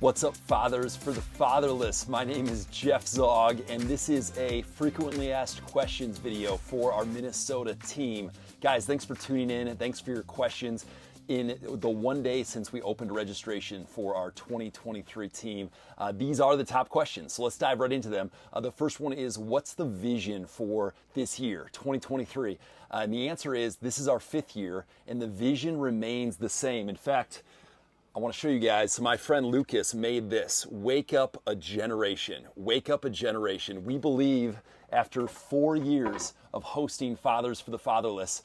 What's up, fathers for the fatherless? My name is Jeff Zog, and this is a frequently asked questions video for our Minnesota team. Guys, thanks for tuning in and thanks for your questions. In the one day since we opened registration for our 2023 team, these are the top questions. So let's dive right into them. The first one is, what's the vision for this year, 2023? And the answer is, this is our fifth year, and the vision remains the same. In fact, I want to show you guys. So my friend Lucas made this. Wake up a generation. Wake up a generation. We believe after 4 years of hosting Fathers for the Fatherless,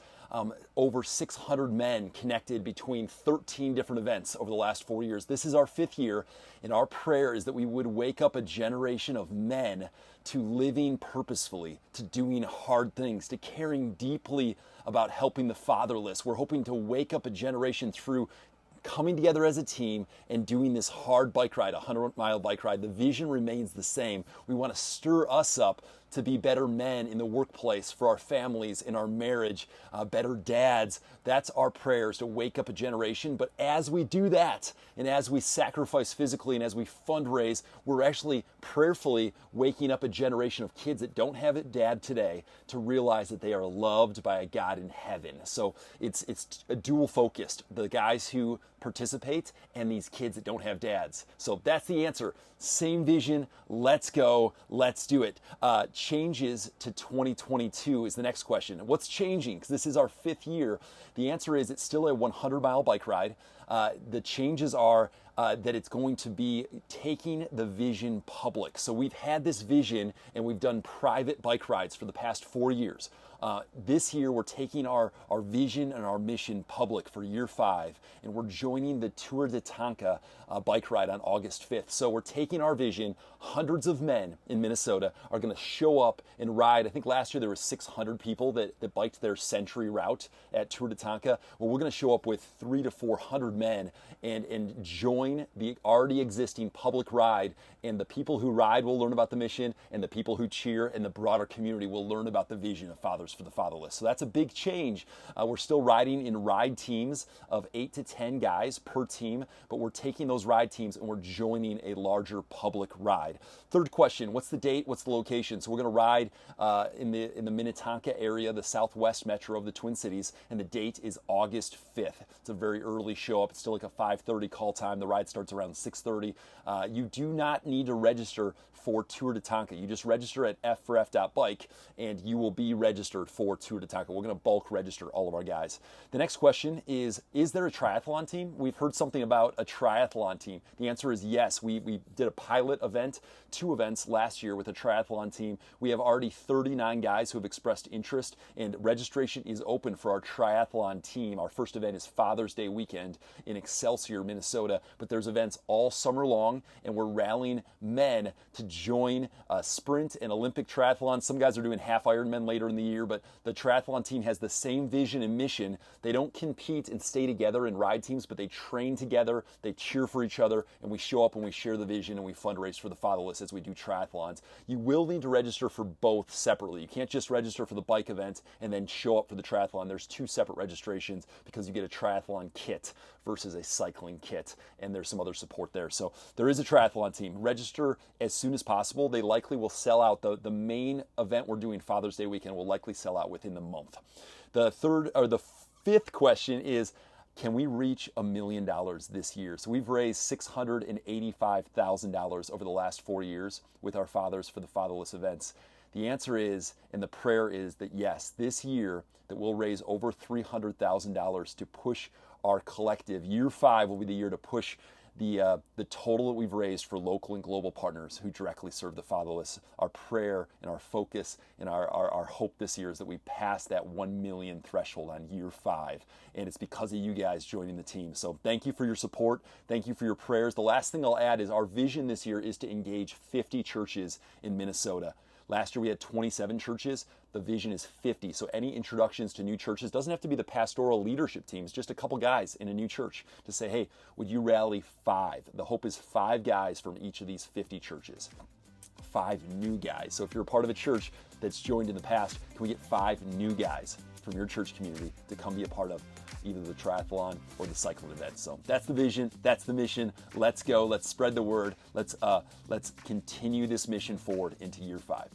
over 600 men connected between 13 different events over the last 4 years. This is our fifth year, and our prayer is that we would wake up a generation of men to living purposefully, to doing hard things, to caring deeply about helping the fatherless. We're hoping to wake up a generation through coming together as a team and doing this hard bike ride, a 100-mile bike ride. The vision remains the same. We want to stir us up to be better men in the workplace, for our families, in our marriage, better dads. That's our prayers, to wake up a generation. But as we do that, and as we sacrifice physically, and as we fundraise, we're actually prayerfully waking up a generation of kids that don't have a dad today to realize that they are loved by a God in heaven. So it's a dual focused, the guys who participate and these kids that don't have dads. So that's the answer. Same vision. Let's go. Let's do it. Changes to 2022 is the next question. What's changing? Because this is our fifth year. The answer is, it's still a 100-mile bike ride. The changes are that it's going to be taking the vision public. So we've had this vision and we've done private bike rides for the past 4 years. This year we're taking our vision and our mission public for year 5, and we're joining the Tour de Tonka bike ride on August 5th. So we're taking our vision. Hundreds of men in Minnesota are going to show up and ride. I think last year there were 600 people that biked their century route at Tour de Tonka. Well, we're going to show up with 300 to 400 men and join the already existing public ride. And the people who ride will learn about the mission, and the people who cheer and the broader community will learn about the vision of Fathers for the Fatherless. So that's a big change. We're still riding in ride teams of 8 to 10 guys per team, but we're taking those ride teams and we're joining a larger public ride. Third question, what's the date? What's the location? So we're going to ride in the Minnetonka area, the southwest metro of the Twin Cities, and the date is August 5th. It's a very early show up. It's still like a 5:30 call time. The ride starts around 6:30. You do not need to register for Tour de Tonka. You just register at F4F.bike and you will be registered for Tour de Tonka. We're going to bulk register all of our guys. The next question is there a triathlon team? We've heard something about a triathlon team. The answer is yes. We did a pilot event, 2 events last year with a triathlon team. We have already 39 guys who have expressed interest, and registration is open for our triathlon team. Our first event is Father's Day weekend in Excelsior, Minnesota, but there's events all summer long, and we're rallying men to join sprint and Olympic triathlon. Some guys are doing half Ironman later in the year, but the triathlon team has the same vision and mission. They don't compete and stay together in ride teams, but they train together, they cheer for each other, and we show up and we share the vision and we fundraise for the fatherless as we do triathlons. You will need to register for both separately. You can't just register for the bike event and then show up for the triathlon. There's 2 separate registrations because you get a triathlon kit versus a cycling kit, and there's some other support there. So there is a triathlon team. Register as soon as possible. They likely will sell out. The main event we're doing, Father's Day weekend, will likely sell out within the month. The fifth question is, can we reach $1 million this year? So we've raised $685,000 over the last 4 years with our Fathers for the Fatherless events. The answer is, and the prayer is, that yes, this year that we'll raise over $300,000 to push our collective. Year 5 will be the year to push the total that we've raised for local and global partners who directly serve the fatherless. Our prayer and our focus and our hope this year is that we pass that 1 million threshold on year 5. And it's because of you guys joining the team. So thank you for your support. Thank you for your prayers. The last thing I'll add is our vision this year is to engage 50 churches in Minnesota. Last year we had 27 churches. The vision is 50. So any introductions to new churches, doesn't have to be the pastoral leadership teams, just a couple guys in a new church to say, hey, would you rally 5? The hope is 5 guys from each of these 50 churches. 5 new guys. So if you're a part of a church that's joined in the past, can we get 5 new guys from your church community to come be a part of either the triathlon or the cycling event. So that's the vision, that's the mission. Let's go, let's spread the word. Let's continue this mission forward into year 5.